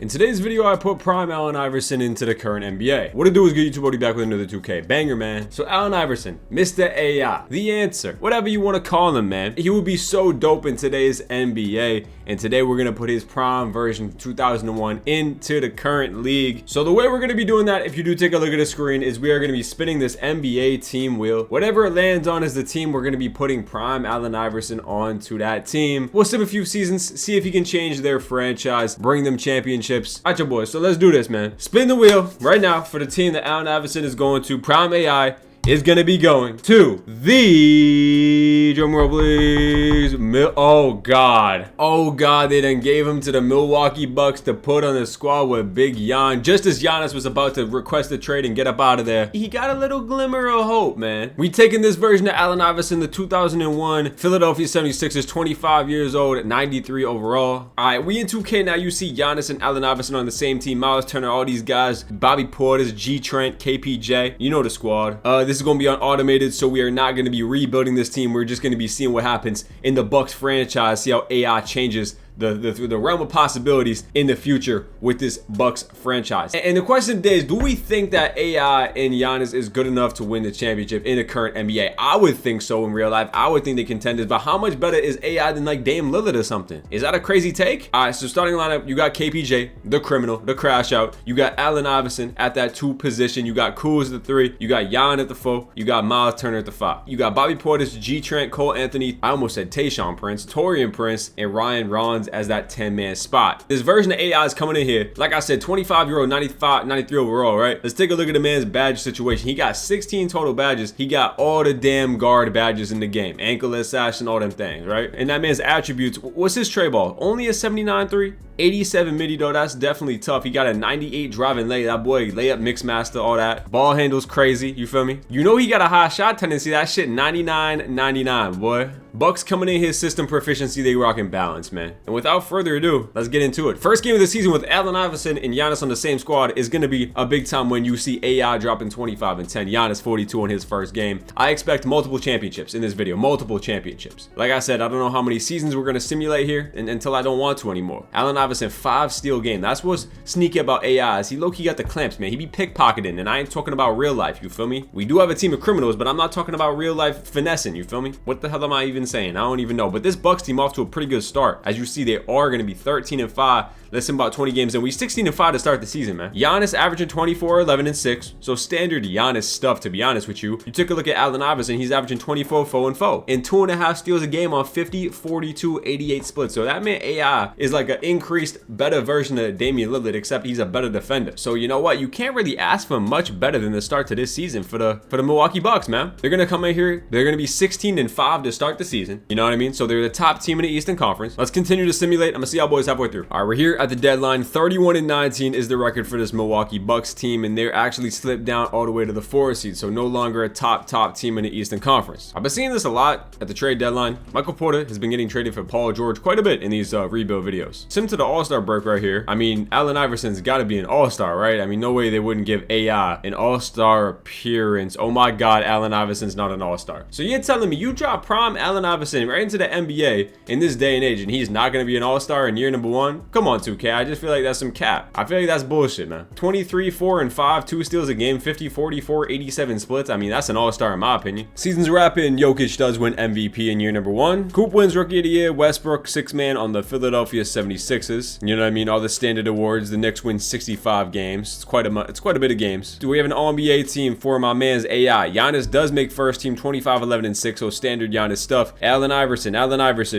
In today's video, I put Prime Allen Iverson into the current NBA. What it do is good YouTube back with another 2K banger, man. So Allen Iverson, Mr. AI, the answer, whatever you want to call him, man. He would be so dope in today's NBA. And today we're gonna put his prime version 2001 into the current league. So the way we're gonna be doing that, if you do take a look at the screen, is we are gonna be spinning this NBA team wheel. Whatever it lands on is the team we're gonna be putting Prime Allen Iverson onto that team. We'll sim a few seasons, see if he can change their franchise, bring them championships. Alright, your boys, so let's do this, man. Spin the wheel right now for the team that Allen Iverson is going to. Prime AI is gonna be going to the drum roll, please. Oh god, they done gave him to the Milwaukee Bucks to put on the squad with Big Gian. Just as Giannis was about to request a trade and get up out of there, he got a little glimmer of hope, man. We taking this version of Allen Iverson, the 2001 Philadelphia 76ers, 25 years old, 93 overall. All right, we in 2K now. You see Giannis and Allen Iverson on the same team. Miles Turner, all these guys, Bobby Portis, G Trent, KPJ. You know the squad. This is going to be on automated, so we are not going to be rebuilding this team. We're just going to be seeing what happens in the Bucks franchise, see how AI changes the realm of possibilities in the future with this Bucks franchise. And the question today is, do we think that AI and Giannis is good enough to win the championship in the current NBA? I would think so in real life. I would think they contenders, but how much better is AI than like Dame Lillard or something? Is that a crazy take? All right, so starting lineup, you got KPJ, the criminal, the crash out. You got Allen Iverson at that 2 position. You got Kuz at the 3. You got Gian at the 4. You got Miles Turner at the 5. You got Bobby Portis, G Trent, Cole Anthony. I almost said Tayshaun Prince, Taurean Prince, and Ryan Rollins as that 10-man spot. This version of AI is coming in here. Like I said, 25-year-old, 93 overall, right? Let's take a look at the man's badge situation. He got 16 total badges. He got all the damn guard badges in the game. Ankle assassin, all them things, right? And that man's attributes, what's his trade ball? Only a 79-3? 87 midi though, that's definitely tough. He got a 98 driving lay. That boy, layup mix master, all that. Ball handles crazy, you feel me? You know he got a high shot tendency. That shit 99-99, boy. Bucks coming in his system proficiency, they rocking balance, man. And without further ado, let's get into it. First game of the season with Allen Iverson and Giannis on the same squad is gonna be a big time when you see AI dropping 25 and 10. Giannis 42 in his first game. I expect multiple championships in this video, multiple championships. Like I said, I don't know how many seasons we're gonna simulate here until I don't want to anymore. Allen Iverson, 5 steal game. That's what's sneaky about AI, is he low-key got the clamps, man. He be pickpocketing, and I ain't talking about real life, you feel me? We do have a team of criminals, but I'm not talking about real life finessing, you feel me? What the hell am I even saying? I don't even know. But this Bucks team off to a pretty good start. As you see, they are going to be 13 and 5. Less than about 20 games, and we 16 and 5 to start the season, man. Giannis averaging 24, 11 and 6. So standard Giannis stuff, to be honest with you. You took a look at Allen Iverson, he's averaging 24, 4 and 4, and 2.5 steals a game on 50, 42, 88 splits. So that man AI is like an increased, better version of Damian Lillard, except he's a better defender. So you know what? You can't really ask for much better than the start to this season for the Milwaukee Bucks, man. They're gonna come in here. They're gonna be 16 and 5 to start the season. You know what I mean? So they're the top team in the Eastern Conference. Let's continue to simulate. I'm gonna see y'all boys halfway through. All right, we're here at the deadline. 31 and 19 is the record for this Milwaukee Bucks team, and they're actually slipped down all the way to the 4 seed, so no longer a top team in the Eastern Conference. I've been seeing this a lot at the trade deadline. Michael Porter has been getting traded for Paul George quite a bit in these rebuild videos. Sim to the All-Star break right here. I mean, Allen Iverson's got to be an All-Star, right? I mean, no way they wouldn't give AI an All-Star appearance. Oh my God, Allen Iverson's not an All-Star. So you're telling me you drop prime Allen Iverson right into the NBA in this day and age, and he's not going to be an All-Star in year number 1? Come on, 2K. I just feel like that's some cap. I feel like that's bullshit, man. 23, 4 and 5, 2 steals a game, 50, 44, 87 splits. I mean, that's an All-Star in my opinion. Season's wrapping. Jokic does win MVP in year number 1. Coop wins Rookie of the Year. Westbrook, 6th man on the Philadelphia 76ers. You know what I mean? All the standard awards. The Knicks win 65 games. It's quite a bit of games. Do we have an All-NBA team for my man's AI? Giannis does make first team, 25, 11 and 6. So standard Giannis stuff. Allen Iverson.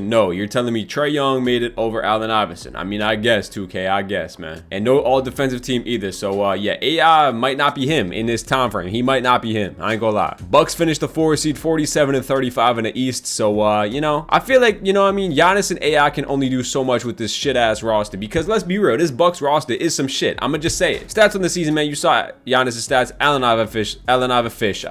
No, you're telling me Trae Young made it over Allen Iverson? I mean, I guess 2K. I guess, man. And no all defensive team either. So yeah, AI might not be him in this time frame. He might not be him. I ain't gonna lie. Bucks finished the 4 seed, 47 and 35 in the East. So you know, I feel like, you know what I mean, Giannis and AI can only do so much with this shit ass roster, because let's be real, this Bucks roster is some shit. I'ma just say it. Stats on the season, man. You saw Giannis' stats. Allen Iverson.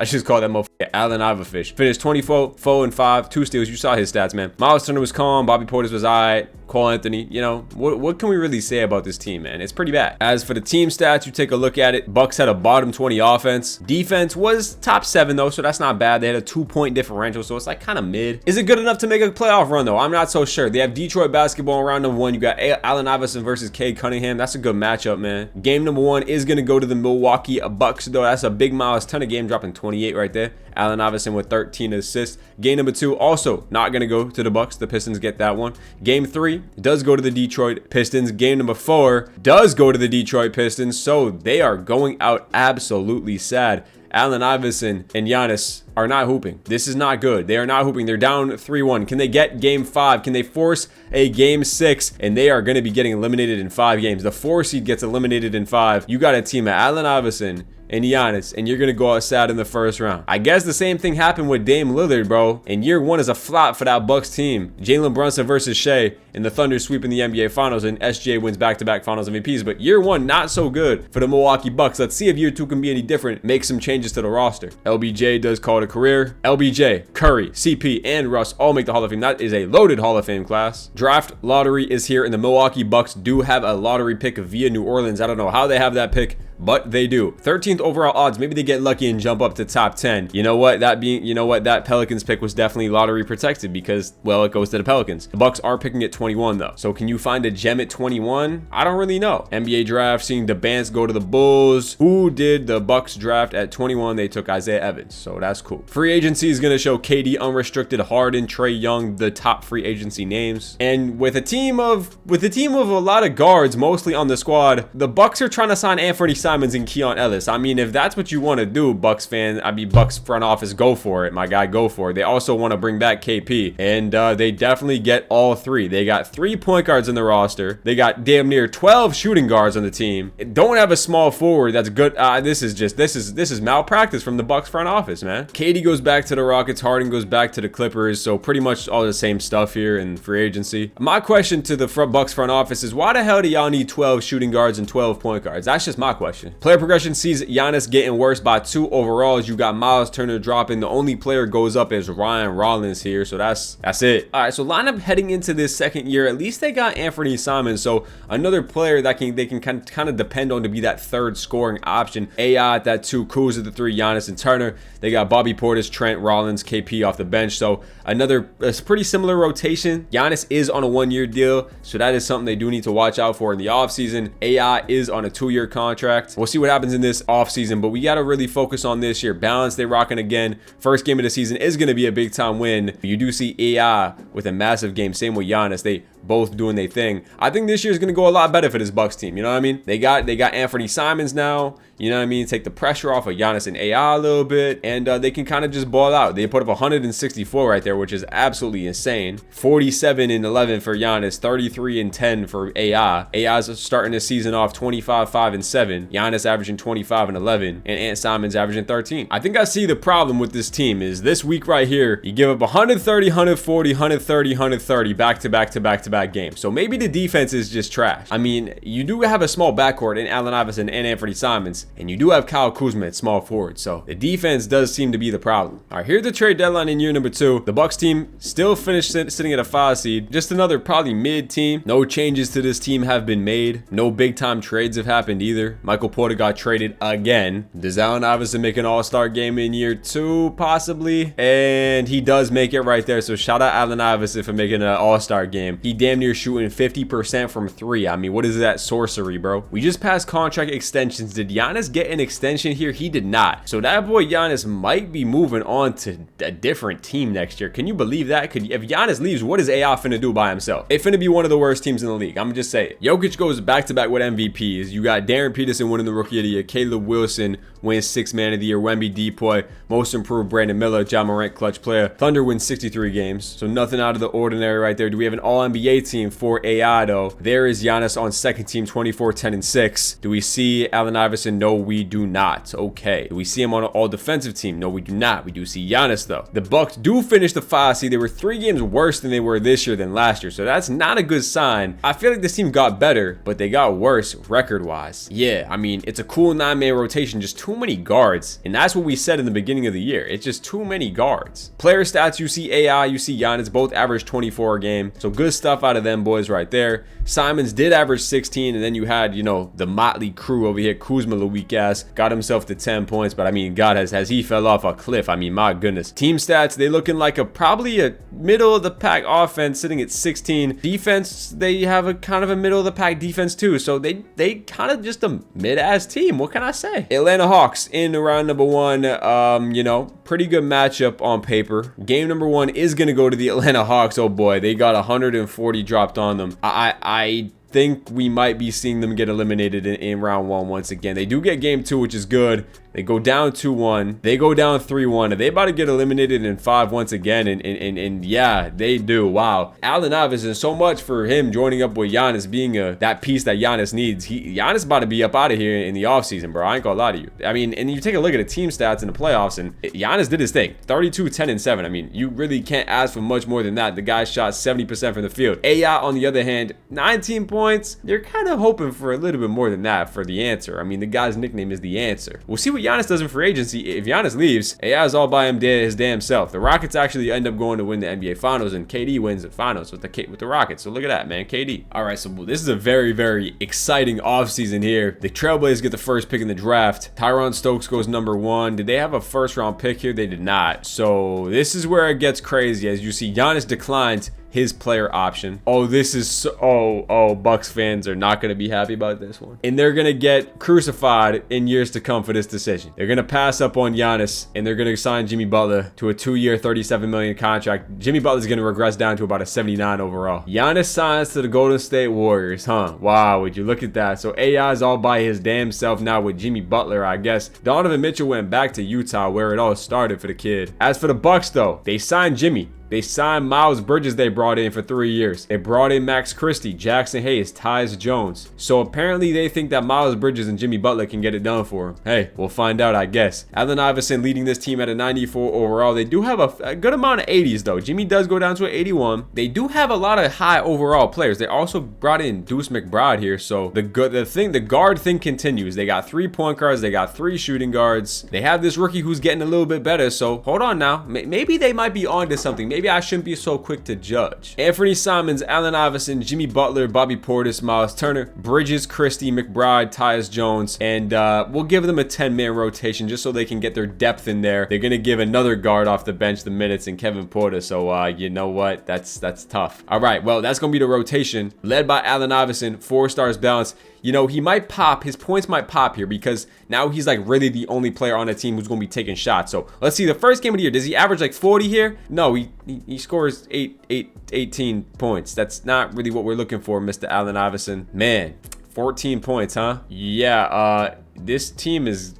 I just call that motherfucker Allen Iverson. Finished 24, 4 and 5, 2 steals. You saw his stats, man. Miles Turner was calm. Bobby Portis was alright. Cole Anthony, you know, what can we really say about this team, man? It's pretty bad. As for the team stats, you take a look at it. Bucks had a bottom 20 offense. Defense was top 7 though, so that's not bad. They had a 2-point differential, so it's like kind of mid. Is it good enough to make a playoff run though? I'm not so sure. They have Detroit basketball in round number 1. You got got Allen Iverson versus Cade Cunningham. That's a good matchup, man. Game number 1 is going to go to the Milwaukee Bucks, though. That's a big Miles Turner game, dropping 28 right there. Allen Iverson with 13 assists. Game number 2 also not going to go to the Bucks. The Pistons get that one. Game 3 does go to the Detroit Pistons. Game number 4 does go to the Detroit Pistons. So they are going out absolutely sad. Allen Iverson and Giannis are not hooping. This is not good. They are not hooping. They're down 3-1. Can they get game 5? Can they force a game 6? And they are going to be getting eliminated in 5 games. The 4 seed gets eliminated in 5. You got a team of Allen Iverson and Giannis, and you're gonna go out sad in the first round. I guess the same thing happened with Dame Lillard, bro. And year 1 is a flop for that Bucks team. Jalen Brunson versus Shea, and the Thunder sweeping the NBA Finals, and SGA wins back-to-back Finals MVPs. But year 1, not so good for the Milwaukee Bucks. Let's see if year 2 can be any different. Make some changes to the roster. LBJ does call it a career. LBJ, Curry, CP, and Russ all make the Hall of Fame. That is a loaded Hall of Fame class. Draft lottery is here, and the Milwaukee Bucks do have a lottery pick via New Orleans. I don't know how they have that pick, but they do. 13th overall odds. Maybe they get lucky and jump up to top 10. You know what? That Pelicans pick was definitely lottery protected because, well, it goes to the Pelicans. The Bucks are picking at 21 though. So can you find a gem at 21? I don't really know. NBA draft, seeing the Bants go to the Bulls. Who did the Bucks draft at 21? They took Isaiah Evans. So that's cool. Free agency is going to show KD unrestricted, Harden, Trae Young, the top free agency names. And with a team of a lot of guards mostly on the squad, the Bucks are trying to sign Anthony Simons and Keon Ellis. I mean, if that's what you want to do, Bucks fan, Bucks front office, go for it, my guy, go for it. They also want to bring back KP, and they definitely get all 3. They got 3 point guards in the roster. They got damn near 12 shooting guards on the team. Don't have a small forward that's good. This is malpractice from the Bucks front office, man. KD goes back to the Rockets. Harden goes back to the Clippers. So pretty much all the same stuff here in free agency. My question to the Bucks front office is, why the hell do y'all need 12 shooting guards and 12 point guards? That's just my question. Player progression sees Giannis getting worse by 2 overalls. You got Miles Turner dropping. The only player goes up is Ryan Rollins here. So that's it. All right, so lineup heading into this second year, at least they got Anthony Simons. So another player that they can kind of depend on to be that third scoring option. AI at that 2, Kuz at the 3, Giannis and Turner. They got Bobby Portis, Trent, Rollins, KP off the bench. So another pretty similar rotation. Giannis is on a 1-year deal, so that is something they do need to watch out for in the offseason. AI is on a 2-year contract. We'll see what happens in this offseason, but we got to really focus on this year. Balance, they rocking again. First game of the season is going to be a big time win. You do see AI with a massive game. Same with Giannis. They both doing their thing. I think this year is going to go a lot better for this Bucks team. You know what I mean? They got Anthony Simons now. You know what I mean? Take the pressure off of Giannis and AI a little bit, and they can kind of just ball out. They put up 164 right there, which is absolutely insane. 47-11 for Giannis, 33-10 for AI. AI's starting the season off 25-5-7. Giannis averaging 25-11, and Ant Simons averaging 13. I think I see the problem with this team is this week right here, you give up 130, 140, 130, 130 back-to-back games. So maybe the defense is just trash. I mean, you do have a small backcourt in Allen Iverson and Anthony Simons, and you do have Kyle Kuzma at small forward, so the defense does seem to be the problem. All right, here's the trade deadline in year number 2. The Bucks team still finished sitting at a 5 seed. Just another probably mid team. No changes to this team have been made. No big time trades have happened either. Michael Porter got traded again. Does Allen Iverson make an all-star game in year 2? Possibly. And he does make it right there, so shout out Allen Iverson for making an all-star game. He damn near shooting 50% from 3. I mean, what is that sorcery, bro? We just passed contract extensions. Did Giannis get an extension here? He did not. So that boy Giannis might be moving on to a different team next year. Can you believe that? If Giannis leaves, what is AI finna do by himself? It's finna be one of the worst teams in the league. I'm just saying. Jokic goes back-to-back with MVPs. You got Darren Peterson winning the Rookie of the Year. Caleb Wilson wins 6th Man of the Year. Wemby Depoy, Most Improved Brandon Miller, Ja Morant clutch player. Thunder wins 63 games. So nothing out of the ordinary right there. Do we have an All-NBA team for AI though? There is Giannis on second team, 24, 10, and 6. Do we see Allen Iverson? No, we do not. Okay. Do we see him on an all-defensive team? No, we do not. We do see Giannis though. The Bucks do finish the 5 seed. They were 3 games worse than they were this year than last year. So that's not a good sign. I feel like this team got better, but they got worse record-wise. Yeah, I mean, it's a cool 9-man rotation, just too many guards. And that's what we said in the beginning of the year. It's just too many guards. Player stats, you see AI, you see Giannis, both average 24 a game. So good stuff out of them boys right there. Simons did average 16, and then you had, you know, the motley crew over here. Kuzma, the weak ass, got himself to 10 points, but I mean, God, has he fell off a cliff. I mean, my goodness. Team stats, they looking like probably a middle of the pack offense, sitting at 16. Defense, they have a kind of a middle of the pack defense too, so they kind of just a mid-ass team. What can I say? Atlanta Hawks in round number 1. You know, pretty good matchup on paper. Game number 1 is gonna go to the Atlanta Hawks. Oh boy, they got 140 dropped on them. I think we might be seeing them get eliminated in round 1 once again. They do get game 2, which is good. They go down 2-1. They go down 3-1. Are they about to get eliminated in 5 once again? And yeah, they do. Wow. Allen Iverson, so much for him joining up with Giannis, being that piece that Giannis needs. Giannis about to be up out of here in the offseason, bro. I ain't gonna lie to you. I mean, and you take a look at the team stats in the playoffs, and Giannis did his thing. 32, 10, and 7. I mean, you really can't ask for much more than that. The guy shot 70% from the field. AI, on the other hand, 19 points. You're kind of hoping for a little bit more than that for the answer. I mean, the guy's nickname is the answer. We'll see what Giannis does in free agency. If Giannis leaves, AI is all by his damn self. The Rockets actually end up going to win the NBA Finals, and KD wins the Finals with the Rockets. So look at that, man. KD. All right, so this is a very, very exciting offseason here. The Trailblazers get the first pick in the draft. Tyron Stokes goes number 1. Did they have a first-round pick here? They did not. So this is where it gets crazy. As you see, Giannis declined his player option. Oh, this is so, Bucks fans are not going to be happy about this one, and they're going to get crucified in years to come for this decision. They're going to pass up on Giannis, and they're going to sign Jimmy Butler to a 2-year $37 million contract. Jimmy Butler's going to regress down to about a 79 overall. Giannis signs to the Golden State Warriors, huh? Wow, would you look at that? So AI is all by his damn self now with Jimmy Butler, I guess. Donovan Mitchell went back to Utah, where it all started for the kid. As for the Bucks, though, they signed Jimmy. They signed Miles Bridges, they brought in for 3 years. They brought in Max Christie, Jackson Hayes, Tyus Jones. So apparently they think that Miles Bridges and Jimmy Butler can get it done for him. Hey, we'll find out, I guess. Allen Iverson leading this team at a 94 overall. They do have a good amount of 80s, though. Jimmy does go down to an 81. They do have a lot of high overall players. They also brought in Deuce McBride here. So the guard thing continues. They got 3 point guards. They got 3 shooting guards. They have this rookie who's getting a little bit better. So hold on now. Maybe they might be on to something. Maybe I shouldn't be so quick to judge. Anthony Simons, Allen Iverson, Jimmy Butler, Bobby Portis, Miles Turner, Bridges, Christie, McBride, Tyus Jones, and we'll give them a 10-man rotation just so they can get their depth in there. They're gonna give another guard off the bench the minutes in Kevin Porter. So you know what? That's tough. All right, well, that's gonna be the rotation led by Allen Iverson, 4 stars balanced. You know, he might pop. His points might pop here because now he's like really the only player on the team who's going to be taking shots. So let's see, the first game of the year, does he average like 40 here? No, he scores 18 points. That's not really what we're looking for, Mr. Allen Iverson. Man, 14 points, huh? Yeah, this team is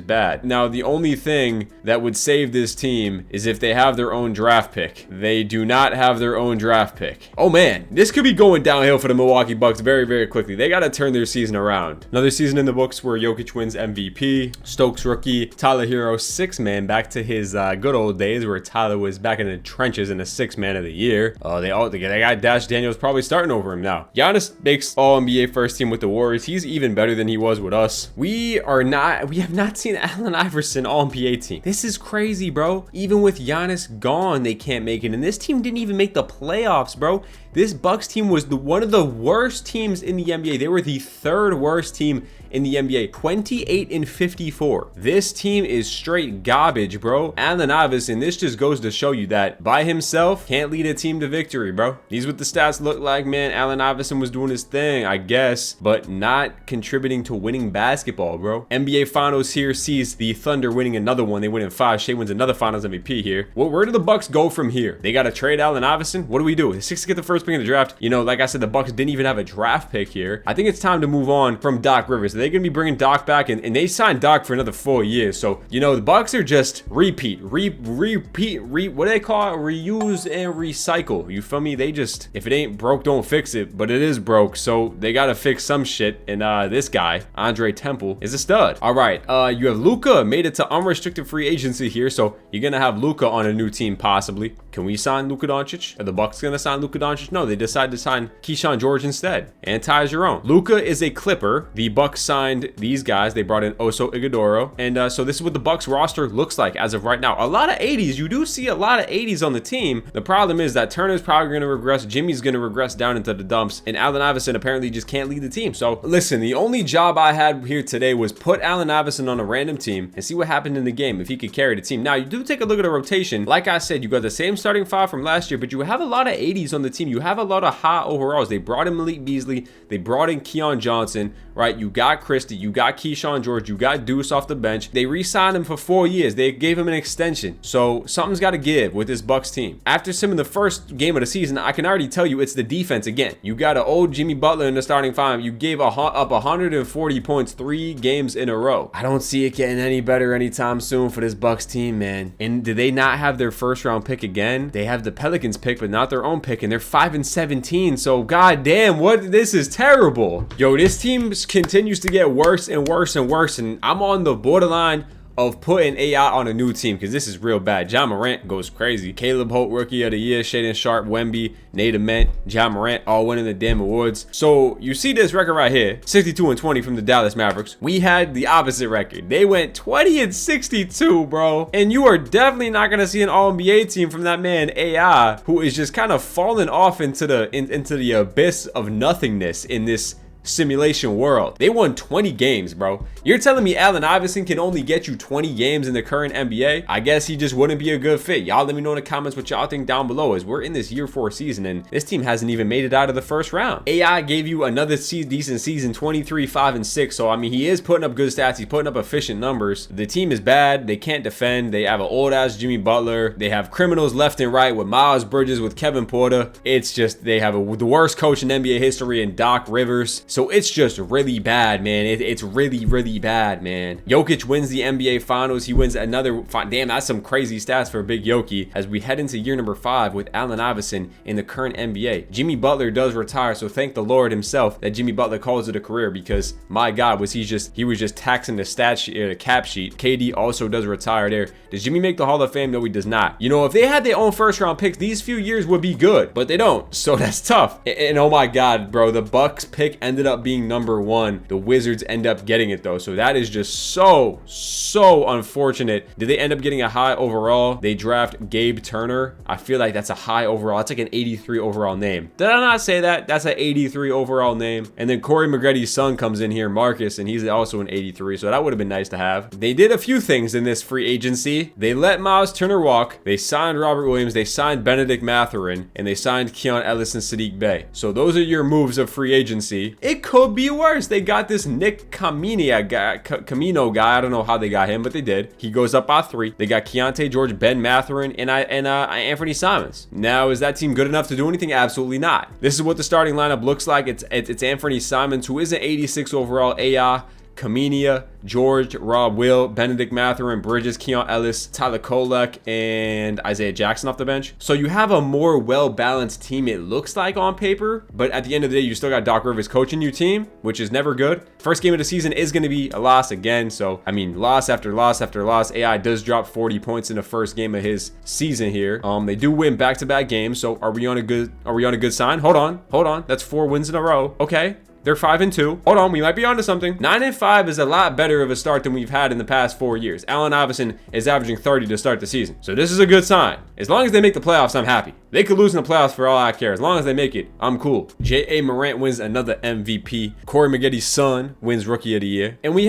bad. Now, the only thing that would save this team is if they have their own draft pick. They do not have their own draft pick. Oh man, this could be going downhill for the Milwaukee Bucks very, very quickly. They got to turn their season around. Another season in the books where Jokic wins MVP, Stokes rookie, Tyler Hero 6-man, back to his good old days where Tyler was back in the trenches in the 6-man of the year. They got Dash Daniels probably starting over him now. Giannis makes All-NBA first team with the Warriors. He's even better than he was with us. We have not seen Allen Iverson All-NBA team. This is crazy, bro. Even with Giannis gone, they can't make it. And this team didn't even make the playoffs, bro. This Bucks team was one of the worst teams in the NBA. They were the 3rd worst team in the NBA, 28-54. This team is straight garbage, bro. Allen Iverson, this just goes to show you that by himself can't lead a team to victory, bro. These what the stats look like, man. Allen Iverson was doing his thing, I guess, but not contributing to winning basketball, bro. NBA Finals here sees the Thunder winning another one. They win in 5. Shea wins another Finals MVP here. Well, where do the Bucks go from here? They got to trade Allen Iverson. What do we do? The Sixers get the first pick in the draft. You know, like I said, the Bucks didn't even have a draft pick here. I think it's time to move on from Doc Rivers. They're going to be bringing Doc back, and they signed Doc for another 4 years. So, you know, the Bucks are just repeat, what do they call it? Reuse and recycle. You feel me? They just, if it ain't broke, don't fix it. But it is broke, so they got to fix some shit. And this guy, Andre Temple, is a stud. All right, you have Luka made it to unrestricted free agency here. So you're going to have Luka on a new team, possibly. Can we sign Luka Doncic? Are the Bucks going to sign Luka Doncic George? No, they decided to sign Keyshawn George instead and Ty Jerome. Luka is a Clipper. The Bucks signed these guys. They brought in Oso Ighodaro. And so this is what the Bucks roster looks like as of right now. A lot of 80s. You do see a lot of 80s on the team. The problem is that Turner's probably going to regress. Jimmy's going to regress down into the dumps. And Allen Iverson apparently just can't lead the team. So listen, the only job I had here today was put Allen Iverson on a random team and see what happened in the game if he could carry the team. Now, you do take a look at the rotation. Like I said, you got the same starting five from last year, but you have a lot of 80s on the team. You have a lot of high overalls. They brought in Malik Beasley. They brought in Keon Johnson, right? You got Christie. You got Keyshawn George. You got Deuce off the bench. They re-signed him for 4 years. They gave him an extension. So something's got to give with this Bucks team. After some of the first game of the season, I can already tell you it's the defense again. You got an old Jimmy Butler in the starting five. You gave up 140 points 3 games in a row. I don't see it getting any better anytime soon for this Bucks team, man. And did they not have their first round pick again? They have the Pelicans pick, but not their own pick, and they're 5-17. So goddamn, this is terrible. Yo, this team continues to get worse and worse and worse, and I'm on the borderline of putting AI on a new team because this is real bad. Ja Morant goes crazy. Caleb Holt, Rookie of the Year. Shaedon Sharpe, Wemby, Nate Ament, Ja Morant, all winning the damn awards. So you see this record right here, 62-20 from the Dallas Mavericks. We had the opposite record. They went 20-62, bro. And you are definitely not gonna see an All-NBA team from that man AI, who is just kind of falling off into the abyss of nothingness in this simulation world. They won 20 games, bro. You're telling me Allen Iverson can only get you 20 games in the current NBA? I guess he just wouldn't be a good fit. Y'all let me know in the comments what y'all think down below, as we're in this year 4 season and this team hasn't even made it out of the first round. AI gave you another decent season, 23-5-6. So I mean, he is putting up good stats. He's putting up efficient numbers. The team is bad. They can't defend. They have an old ass Jimmy Butler. They have criminals left and right with Miles Bridges, with Kevin Porter. It's just, they have the worst coach in NBA history in Doc Rivers. So it's just really bad, man. It's really, really bad, man. Jokic wins the NBA Finals. He wins another. Damn, that's some crazy stats for Big Yoki as we head into year number 5 with Allen Iverson in the current NBA. Jimmy Butler does retire, so thank the Lord himself that Jimmy Butler calls it a career, because my God, he was just taxing the stat sheet, the cap sheet. KD also does retire there. Does Jimmy make the Hall of Fame? No, he does not. You know, if they had their own first round picks, these few years would be good, but they don't. So that's tough. And oh my God, bro, the Bucks pick ended up being number 1. The Wizards end up getting it though, so that is just so unfortunate. Did they end up getting a high overall? They draft Gabe Turner. I feel like that's a high overall. That's like an 83 overall name. Did I not say that? That's an 83 overall name. And then Corey McGrady's son comes in here, Marcus, and he's also an 83, so that would have been nice to have. They did a few things in this free agency. They let Miles Turner walk. They signed Robert Williams. They signed Benedict Mathurin, and they signed Keon Ellis and Sadiq Bey. So those are your moves of free agency. It could be worse. They got this Nick Camino guy. I don't know how they got him, but they did. He goes up by 3. They got Keontae George, Ben Mathurin, and Anthony Simons. Now, is that team good enough to do anything? Absolutely not. This is what the starting lineup looks like. It's Anthony Simons, who is an 86 overall, AI, Kamenia, George, Rob Will, Benedict Mathurin, Bridges, Keon Ellis, Tyler Kolek, and Isaiah Jackson off the bench. So you have a more well-balanced team, it looks like on paper, but at the end of the day, you still got Doc Rivers coaching your team, which is never good. First game of the season is going to be a loss again. So, I mean, loss after loss after loss. AI does drop 40 points in the first game of his season here. They do win back-to-back games. So are we on a good sign? Hold on. That's 4 wins in a row. Okay. They're 5-2. Hold on, we might be onto something. 9-5 is a lot better of a start than we've had in the past 4 years. Allen Iverson is averaging 30 to start the season. So this is a good sign. As long as they make the playoffs, I'm happy. They could lose in the playoffs for all I care. As long as they make it, I'm cool. J.A. Morant wins another MVP. Corey McGrady's son wins Rookie of the Year. And we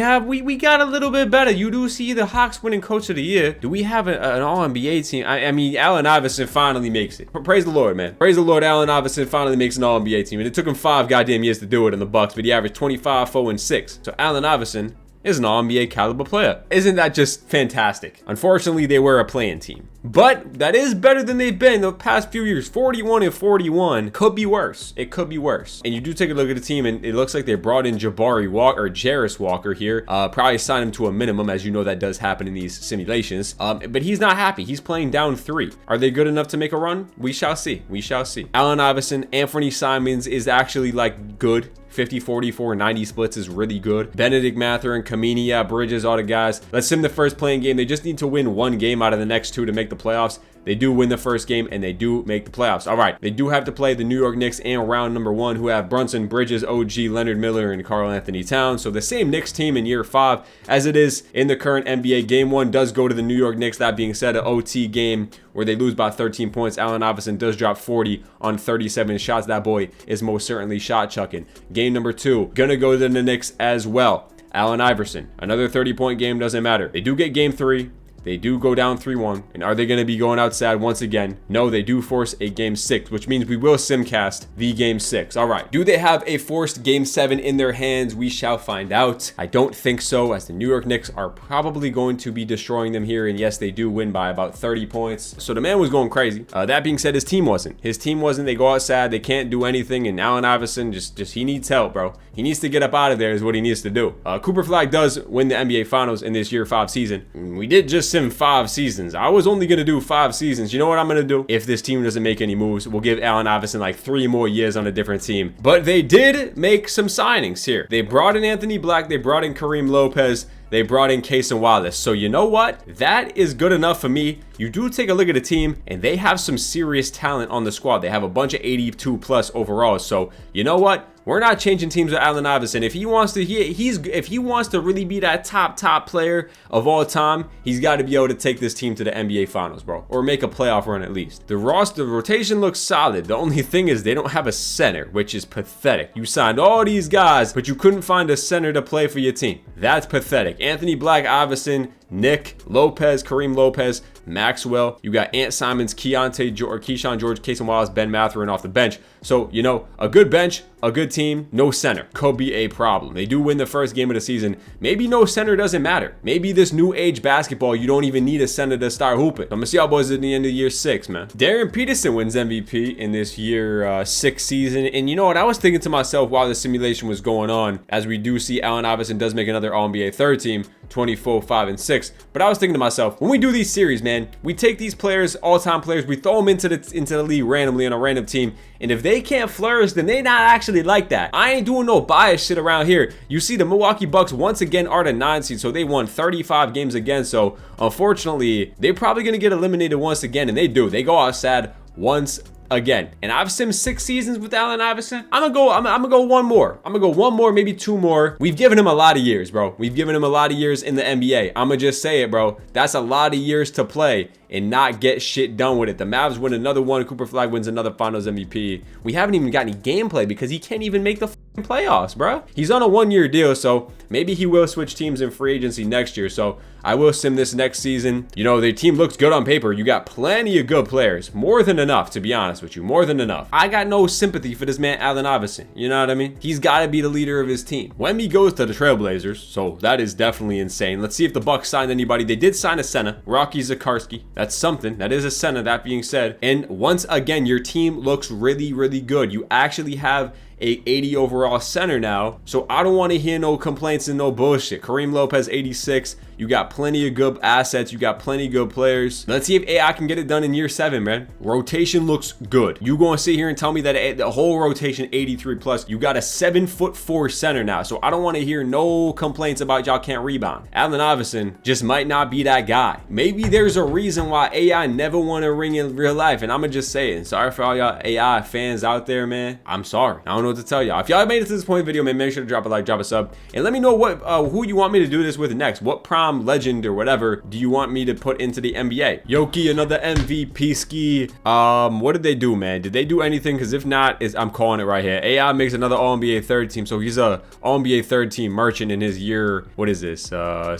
got a little bit better. You do see the Hawks winning Coach of the Year. Do we have an All-NBA team? I mean, Allen Iverson finally makes it. Praise the Lord, man. Praise the Lord, Allen Iverson finally makes an All-NBA team. And it took him 5 goddamn years to do it in the Bucks, but he averaged 25, 4, and 6. So Allen Iverson is an All-NBA caliber player. Isn't that just fantastic? Unfortunately, they were a playing team. But that is better than they've been the past few years. 41-41 could be worse. It could be worse. And you do take a look at the team, and it looks like they brought in Jarris Walker here. Probably signed him to a minimum, as you know that does happen in these simulations. But he's not happy. He's playing down 3. Are they good enough to make a run? We shall see. We shall see. Allen Iverson, Anthony Simons is actually like good. 50, 44, 90 splits is really good. Benedict Mathurin, Kamenia, Bridges, all the guys. Let's sim the first playing game. They just need to win 1 game out of the next 2 to make the playoffs. they do win the first game and they do make the playoffs. All right, they do have to play the New York Knicks in round number 1, who have Brunson, Bridges, OG, Leonard Miller, and Karl Anthony Towns. So the same Knicks team in year 5 as it is in the current NBA. Game 1 does go to the New York Knicks. That being said, an OT game where they lose by 13 points. Allen Iverson does drop 40 on 37 shots. That boy is most certainly shot chucking. Game number 2, gonna go to the Knicks as well. Allen Iverson, another 30-point game, doesn't matter. They do get game 3. They do go down 3-1. And are they going to be going outside once again? No, they do force a game 6, which means we will simcast the game 6. All right. Do they have a forced game 7 in their hands? We shall find out. I don't think so, as the New York Knicks are probably going to be destroying them here. And yes, they do win by about 30 points. So the man was going crazy. That being said, his team wasn't. They go outside. They can't do anything. And Allen Iverson, just he needs help, bro. He needs to get up out of there is what he needs to do. Cooper Flag does win the NBA Finals in this year 5 season. We did just sim 5 seasons. I was only going to do 5 seasons. You know what I'm going to do? If this team doesn't make any moves, we'll give Allen Iverson like 3 more years on a different team. But they did make some signings here. They brought in Anthony Black. They brought in Kareem Lopez. They brought in Cason Wallace. So you know what? That is good enough for me. You do take a look at the team, and they have some serious talent on the squad. They have a bunch of 82 plus overall. So you know what? We're not changing teams with Allen Iverson. If he wants to, if he wants to really be that top player of all time, he's got to be able to take this team to the NBA Finals, bro, or make a playoff run at least. The rotation looks solid. The only thing is they don't have a center, which is pathetic. You signed all these guys, but you couldn't find a center to play for your team. That's pathetic. Anthony Black, Iverson, Nick, Lopez, Kareem Lopez, Maxwell. You got Ant Simons, Keyshawn George, Cason Wallace, Ben Mathurin off the bench. So, you know, a good bench, a good team, no center could be a problem. They do win the first game of the season. Maybe no center doesn't matter. Maybe this new age basketball, you don't even need a center to start hooping. I'm gonna see y'all boys at the end of year 6, man. Darren Peterson wins MVP in this year 6 season. And you know what? I was thinking to myself while the simulation was going on, as we do see Allen Iverson does make another All-NBA third team, 24, 5, and 6. But I was thinking to myself, when we do these series, man, we take these players, all-time players, we throw them into the league randomly on a random team, and if they can't flourish, then they not actually like that. I ain't doing no bias shit around here. You see, the Milwaukee Bucks once again are the 9 seed, so they won 35 games again. So unfortunately, they're probably gonna get eliminated once again, and they do. They go outside once again. And I've simmed 6 seasons with Allen Iverson. I'm gonna go one more. I'm gonna go one more, maybe 2 more. We've given him a lot of years, bro. We've given him a lot of years in the NBA. I'm gonna just say it, bro. That's a lot of years to play and not get shit done with it. The Mavs win another one. Cooper Flag wins another Finals MVP. We haven't even got any gameplay because he can't even make the playoffs, bro. He's on a 1-year deal, so maybe he will switch teams in free agency next year. So I will sim this next season. You know, the team looks good on paper. You got plenty of good players. More than enough, to be honest with you. More than enough. I got no sympathy for this man, Allen Iverson. You know what I mean? He's got to be the leader of his team. Wemby goes to the Trailblazers, so that is definitely insane. Let's see if the Bucks signed anybody. They did sign a center, Rocky Zakarsky. That's something. That is a center, that being said. And once again, your team looks really, really good. You actually have a 80 overall center now, so I don't want to hear no complaints and no bullshit. Kareem Lopez 86. You got plenty of good assets. You got plenty of good players. Let's see if AI can get it done in year 7, man. Rotation looks good. You gonna sit here and tell me that the whole rotation 83 plus, you got a 7'4" center now, so I don't want to hear no complaints about y'all can't rebound. Allen Iverson just might not be that guy. Maybe there's a reason why AI never won a ring in real life, and I'm gonna just say it. And sorry for all y'all AI fans out there, man. I'm sorry. I don't know what to tell y'all. If y'all made it to this point in the video, man, make sure to drop a like, drop a sub, and let me know what who you want me to do this with next. What prime legend or whatever do you want me to put into the NBA? Yoki, another MVP ski. What did they do, man? Did they do anything? Because if not, I'm calling it right here. AI makes another All-NBA third team, so he's a All-NBA third team merchant in his year, what is this,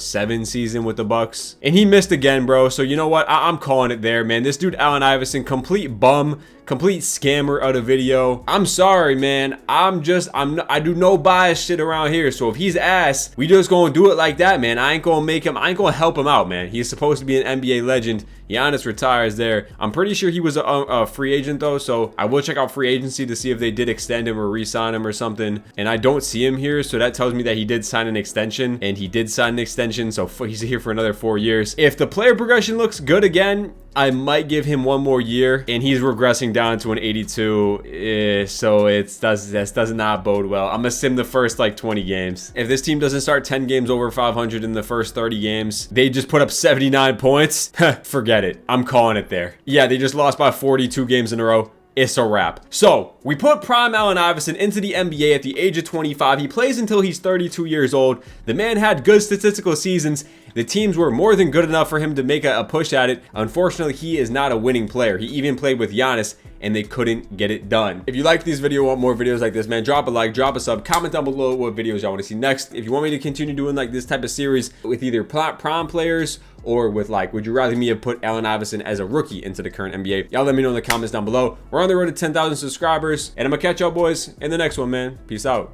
7 season with the Bucks, and he missed again, bro. So you know what? I'm calling it there, man. This dude Allen Iverson, complete bum, complete scammer of the video. I'm sorry, man. I do no bias shit around here. So if he's ass, we just gonna do it like that, man. I ain't gonna help him out, man. He's supposed to be an NBA legend. Giannis retires there. I'm pretty sure he was a free agent though, so I will check out free agency to see if they did extend him or re-sign him or something. And I don't see him here, so that tells me that he did sign an extension, and he did sign an extension, so he's here for another 4 years. If the player progression looks good again, I might give him 1 more year, and he's regressing down to an 82, so this does not bode well. I'm gonna sim the first like 20 games. If this team doesn't start 10 games over 500 in the first 30 games, they just put up 79 points. Forget said it. I'm calling it there. Yeah, they just lost by 42 games in a row. It's a wrap. So we put prime Allen Iverson into the NBA at the age of 25. He plays until he's 32 years old. The man had good statistical seasons. The teams were more than good enough for him to make a push at it. Unfortunately, he is not a winning player. He even played with Giannis and they couldn't get it done. If you like this video, want more videos like this, man, drop a like, drop a sub, comment down below what videos y'all want to see next. If you want me to continue doing like this type of series with either prime players or with like, would you rather me have put Allen Iverson as a rookie into the current NBA? Y'all let me know in the comments down below. We're on the road to 10,000 subscribers and I'm gonna catch y'all boys in the next one, man. Peace out.